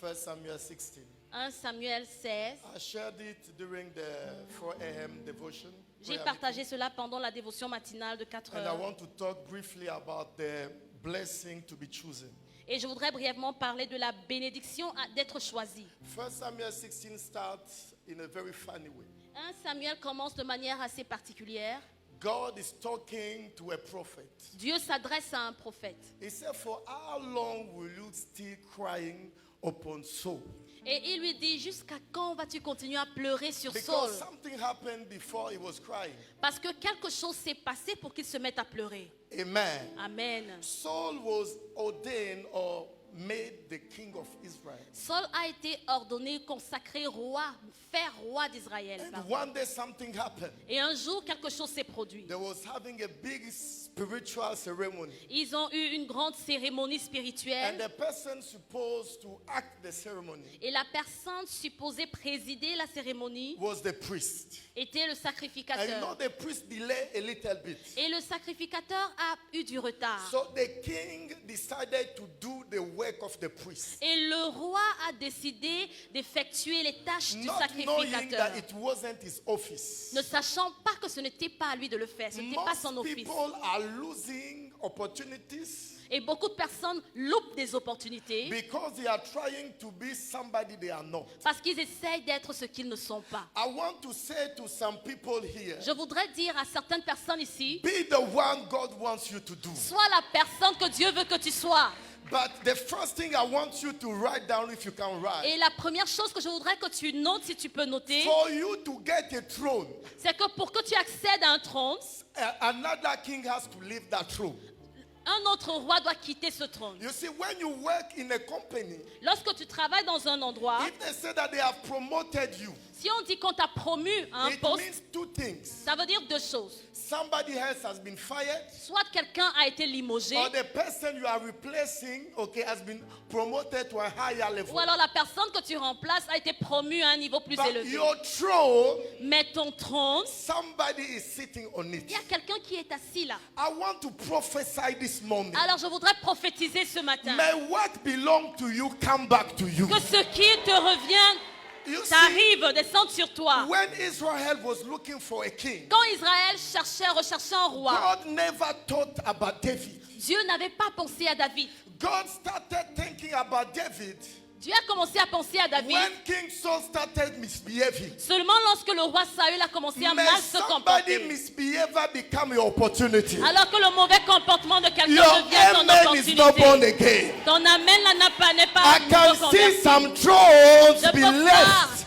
1 Samuel 16. 1 Samuel 16. I shared it during the 4 a.m. devotion. J'ai prayer partagé meeting. cela pendant la dévotion matinale de 4 And I heures. want to talk briefly about the blessing to be chosen. Et je voudrais brièvement parler de la bénédiction d'être choisi. 1 Samuel 16 starts in a very funny way. 1 Samuel commence de manière assez particulière. God is talking to a prophet. Dieu s'adresse à un prophète. He said, for how long will you still crying upon Saul? Et il lui dit, jusqu'à quand vas-tu continuer à pleurer sur Saul? Because something happened before he was crying. Parce que quelque chose s'est passé pour qu'il se mette à pleurer. Amen. Amen. Saul was ordained or made the king of Israel. Saul a été ordonné, consacré roi, fait roi d'Israël. And one day something happened. Et un jour, quelque chose s'est produit. They was having a big spiritual ceremony. Ils ont eu une grande cérémonie And spirituelle. the person supposed to act the ceremony Et la personne supposée présider la cérémonie was the priest. était le And you know sacrificateur. the priest delayed a little bit. Et le sacrificateur a eu du retard. So the king decided to do the work of the priest. Et le roi a décidé d'effectuer les tâches du Not knowing sacrificateur. that it wasn't his office. Ne sachant pas que ce n'était pas à lui de le faire, ce n'était pas son Most office. people are losing opportunities Et beaucoup de personnes loupent des opportunités because they are trying to be somebody they are not. parce qu'ils essayent d'être ce qu'ils ne sont pas. I want to say to some people here, Je voudrais dire à certaines personnes ici, be the one God wants you to do. sois la personne que Dieu veut que tu sois. But the first thing I want you to write down, if you can write, Et la première chose que je voudrais que tu notes, si tu peux noter, for you to get a throne, c'est que pour que tu accèdes à un trône, another king has to leave that throne. un autre roi doit quitter ce trône. You see, when you work in a company, Lorsque tu travailles dans un endroit, if they say that they have promoted you, si on dit qu'on t'a promu à un it poste, means two things. ça veut dire deux choses. Somebody else has been fired, Soit quelqu'un a été limogé, or the person you are replacing, has been promoted to a higher ou level. alors la personne que tu remplaces a été promue à un niveau plus But élevé. your throne, Mais ton trône, somebody is sitting on it. il y a quelqu'un qui est assis là. I want to prophesy this morning. Alors je voudrais prophétiser ce matin May what belong to you come back to you. que ce qui te revient You see, t'arrive, descende sur toi. when Israel was looking for a king, Quand Israël recherchait un roi, God never thought about David. Dieu n'avait pas pensé à David. God started thinking about David Dieu a commencé à penser à David when King Saul started misbehaving. seulement lorsque le roi Saül a commencé à May mal se somebody comporter. misbehavior become your opportunity. Alors que le mauvais comportement de quelqu'un Your devient ton amen is not born opportunité. again. Ton amen là n'est pas I can nouveau see converti. some thrones Je be peux voir left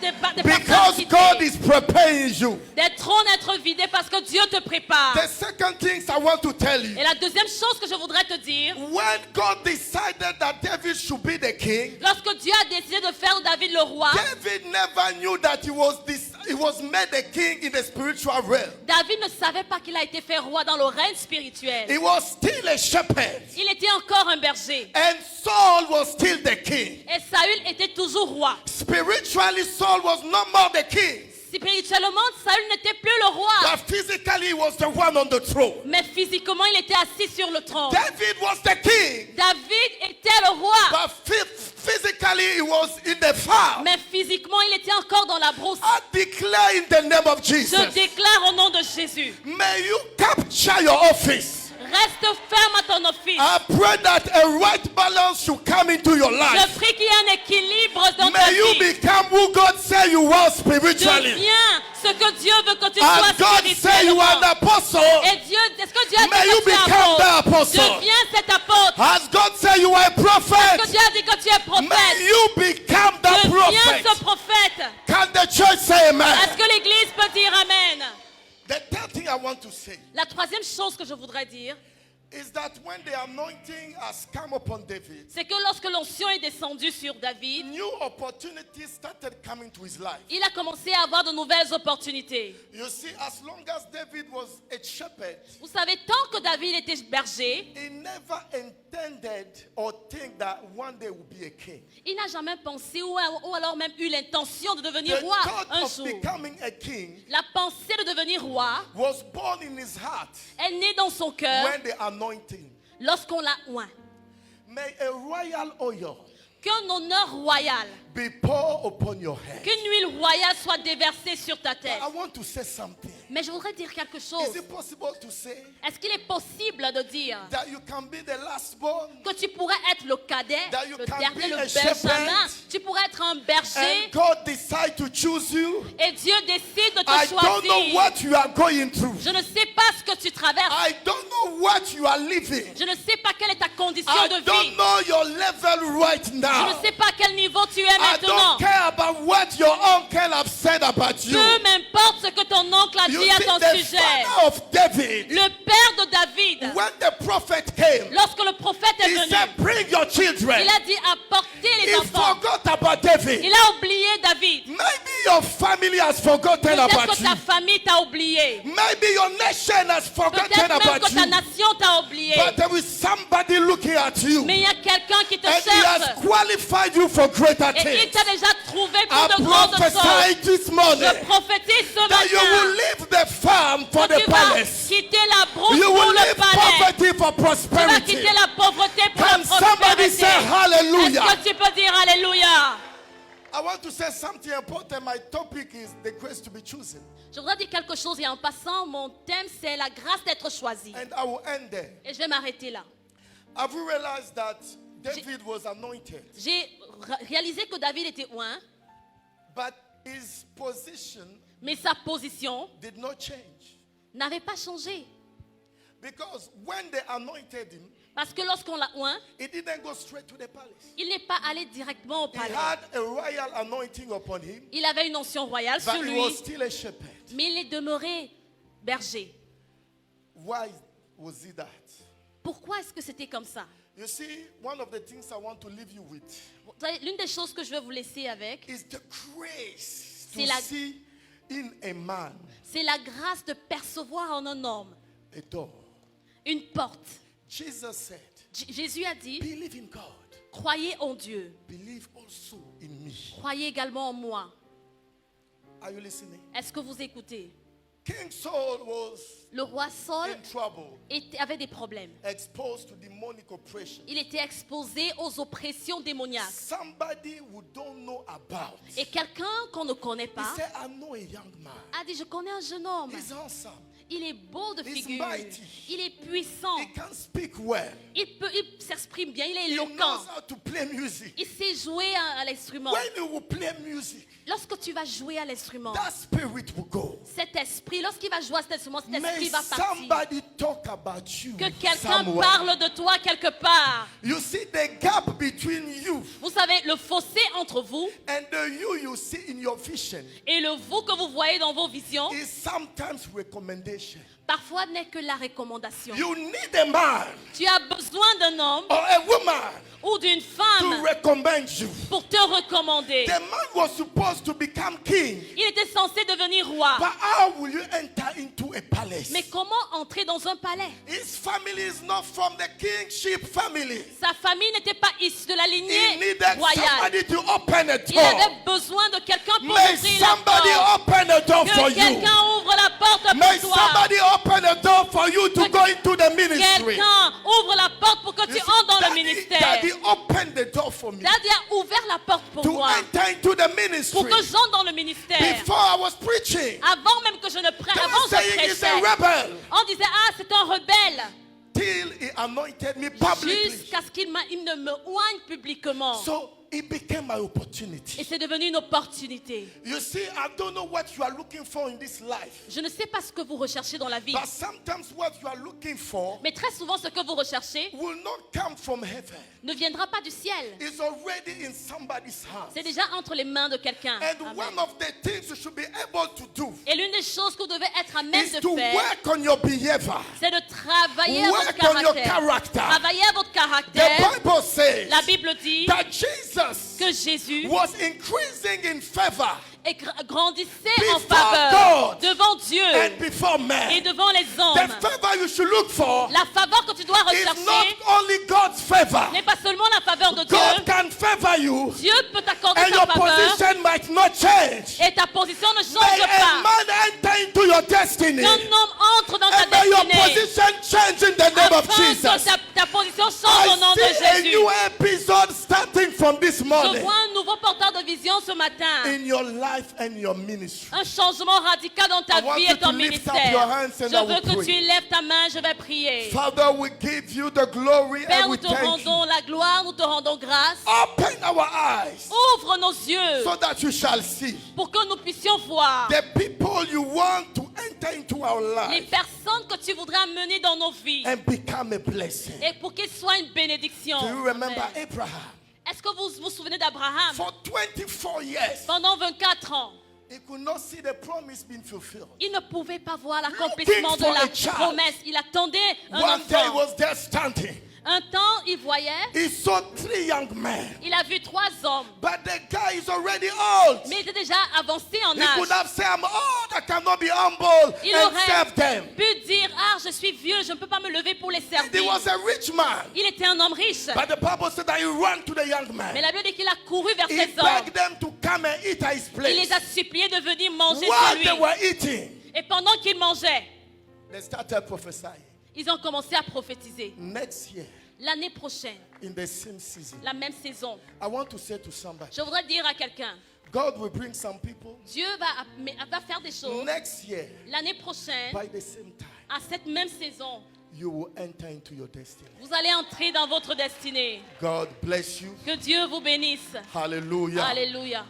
des personnes because quitter, God is preparing you. des trônes être vidés parce que Dieu te prépare. The second thing I want to tell you, Et la deuxième chose que je voudrais te dire, when God decided that David should be the king, lorsque Dieu a décidé de faire David le roi, David never knew that he was made a king in the spiritual realm. David ne savait pas qu'il a été fait roi dans le règne spirituel. He was still a shepherd, Il était encore un berger. and Saul was still the king. Et Saül était toujours roi. Spiritually, Saul was no more the king, Spirituellement, Saül n'était plus le roi. but physically, he was the one on the throne. Mais physiquement, il était assis sur le trône. David was the king, David était le roi. but physically, he was in the farm. Mais physiquement, il était encore dans la brousse. I declare in the name of Je Jesus, déclare au nom de Jésus, may you capture your office. reste ferme à ton office. I pray that a right balance should come into your Je life. prie qu'il y ait un équilibre dans ta May you vie. become who God say you are spiritually. Deviens ce que Dieu veut que tu As sois God say you are spirituellement. the apostle, Et Dieu, est-ce que Dieu a may dit you que tu es become the apôtre? apostle. Deviens cet apôtre. As God say you are a Est-ce que prophet, Dieu a dit que tu es prophète? may you become the Deviens prophet. ce prophète. Can the church say amen? Est-ce que l'Église peut dire Amen? The third thing I want to say La troisième chose que je voudrais dire, is that when the anointing has come upon David, c'est que lorsque l'onction est descendue sur David, new opportunities started coming to his life. il a commencé à avoir de nouvelles opportunités. You see, as long as David was a shepherd, Vous savez, tant que David était berger, he never intended or think that one day would be a king. il n'a jamais pensé ou alors même eu l'intention de The devenir roi thought un of jour. becoming a king La pensée de devenir roi was born in his heart est née dans son cœur when the anointing. lorsqu'on l'a oint. May a royal oil qu'un honneur royal, be poured upon your head. qu'une huile royale soit déversée sur ta tête. I want to say something. Mais je voudrais dire quelque Is chose. it possible to say Est-ce qu'il est possible de dire that you can be the last born que tu pourrais être le cadet, That you le can dernier, be le a benjamin, shepherd. tu pourrais être un berger and God decide to choose you? et Dieu décide de te I don't know choisir. what you are going through. Je ne sais pas ce que tu traverses. I don't know what you are living. Je ne sais pas quelle est ta condition I de don't vie. know your level right Je now. ne sais pas à quel niveau tu es I maintenant. don't care about what your uncle have said about you. Peu m'importe ce que ton oncle a You dit à see, ton the sujet. father of David, Le père de David, when the prophet came, lorsque le prophète est he venu, said, bring your children. il a dit apportez les He enfants. forgot about David. Il a oublié David. Maybe your family has forgotten Peut-être about que you. ta famille t'a oublié. Maybe your nation has forgotten Peut-être même about que ta you. nation t'a oublié. But there is somebody looking at you. Mais il y a quelqu'un qui te And he has cherche. qualified you for greater Et il things. t'a déjà trouvé pour I de grandes choses. prophesy this morning Je prophétise ce that you will matin leave the farm for que the tu vas palace. quitter la brousse You pour will le leave palais. poverty for Tu vas prosperity. quitter la pauvreté pour Can la somebody prospérité. say hallelujah? Est-ce que tu peux dire Alléluia? I want to say something important. My topic is the grace to be chosen. Je voudrais dire quelque chose et en passant, mon thème c'est la grâce d'être choisi. And I will end there. Et je vais m'arrêter là. Have you realized that David was anointed, J'ai réalisé que David était oint, but his position mais sa position did not change? n'avait pas changé. Because when they anointed him, Parce que lorsqu'on l'a oint, he didn't go straight to the palace. il n'est pas allé directement au He palais. had a royal anointing upon him, Il avait une onction royale but sur he lui, was still a shepherd. mais il est demeuré berger. Why was he that? Pourquoi est-ce que c'était comme ça? You see, one of the things I want to leave you with Vous savez, l'une des choses que je vais vous laisser avec, is the grace C'est to la- see in a man c'est la grâce de percevoir en un homme a door. une porte. Jesus said, Jésus a dit, believe in God, croyez en Dieu, believe also in me. croyez également en moi. Are you listening? Est-ce que vous écoutez? King Saul was Le roi Saul in trouble, avait des problèmes. exposed to demonic oppression. Il était exposé aux oppressions démoniaques. Somebody who don't know about. Et quelqu'un qu'on ne connaît He pas said, I know a young man. a dit, je connais un jeune homme. He's handsome. Il est beau de He's figure. mighty. Il est puissant. He can speak well. Il s'exprime bien. Il est He éloquent. knows how to play music. Il sait jouer à l'instrument. When you will play music, Lorsque tu vas jouer à l'instrument, that spirit will go. cet esprit, lorsqu'il va jouer à cet instrument, cet May esprit va partir. somebody talk about you Que quelqu'un somewhere. parle de toi quelque part. You see the gap between you Vous savez, le fossé entre vous and the you see in your vision et le vous que vous voyez dans vos visions, is sometimes recommendation. parfois n'est que la recommandation. You need a man Tu as besoin d'un homme or a woman ou d'une to femme recommend you. pour te recommander. The man was supposed to become king, Il était censé devenir roi. but how will you enter into a palace? Mais comment entrer dans un palais? His family is not from the kingship family. Sa famille n'était pas issue de la He lignée needed royale. somebody to open a Il door. avait besoin de quelqu'un pour May ouvrir la somebody porte. open a door for Que you. quelqu'un ouvre la porte May pour toi. somebody open a door for you to go into the ministry. Quelqu'un ouvre la porte pour que You tu see, entres dans le Daddy, ministère. Daddy opened the door for me Daddy a ouvert la porte pour to moi. enter into the Pour ministry. que j'entre dans le ministère. Before I was preaching, Avant même que je ne prêche, they avant were je saying he's a prêchais. rebel. On disait, ah, c'est un rebelle. Till he anointed me publicly. Jusqu'à ce qu'il ne me oigne publiquement. So it became my Et opportunity. c'est devenu une opportunité. You see, I don't know what you are looking for in this life. Je ne sais pas ce que vous recherchez dans la vie. But sometimes what you are looking for Mais très souvent, ce que vous recherchez will not come from heaven. ne viendra pas du ciel. It's already in somebody's hands. C'est déjà entre les mains de quelqu'un. And Amen. one of the things you should be able to do Et l'une des choses que vous devez être à même is de to faire, work on your behavior. c'est de travailler à votre Work on your caractère. character. Travailler à votre The caractère. Bible says La Bible dit that Jesus que Jésus was increasing in favor Et grandissez en Before faveur God devant Dieu and before et men. devant les The hommes. favor you should look for La faveur que tu dois is not rechercher only God's favor. n'est pas seulement la faveur de God Dieu. can favor you Dieu peut t'accorder and sa your faveur position might not change. et ta position ne May change a pas. man enter into your destiny Qu'un homme entre dans ta and may your destinée position change in the name of afin que Jesus. ta position change au nom I de see a Jésus. new episode starting from this Je morning vois un nouveau porteur de vision ce matin. in your life and your ministry. Un changement radical dans ta I want vie you et ton to lift up ministère. your hands and Je I will veux que pray. tu lèves ta main, je vais prier. Father, we give you the glory Père, and nous we te thank you. rendons la gloire, nous te rendons grâce. Open our eyes Ouvre nos yeux so that you shall see pour que nous puissions voir the people you want to enter into our les lives personnes que tu voudrais amener dans nos vies and become a blessing. et pour qu'ils soient une bénédiction. Do you remember Amen. Abraham? Est-ce que vous vous souvenez d'Abraham? For 24 years, Pendant 24 ans, he could not see the promise being fulfilled. il ne pouvait pas voir l'accomplissement de for la a child. promesse. Il attendait un One day he enfant. was there standing. Un temps, il voyait, He saw 3 young men, il a vu 3 hommes, but the guy is already old. mais il était déjà avancé en He could âge. have said, I'm old, I cannot be humble Il and aurait serve them. pu dire, ah, je suis vieux, je ne peux pas me lever pour les He servir. was a rich man, Il était un homme riche. but the Bible said that he ran to the young Mais men. la Bible dit qu'il a couru vers He ces hommes. begged them to come and eat at his Il place. les a suppliés de venir manger While chez they lui. were eating, Et pendant qu'ils mangeaient, they started prophesying. ils ont commencé à prophétiser. Next year, L'année prochaine, in the same season, la même saison, I want to say to somebody, je voudrais dire à quelqu'un, God will bring some people Dieu va faire des choses. next year L'année prochaine, by the same time. à cette même saison, You will enter into your destiny. vous allez entrer dans votre destinée. God bless you. Que Dieu vous bénisse. Hallelujah. Alléluia.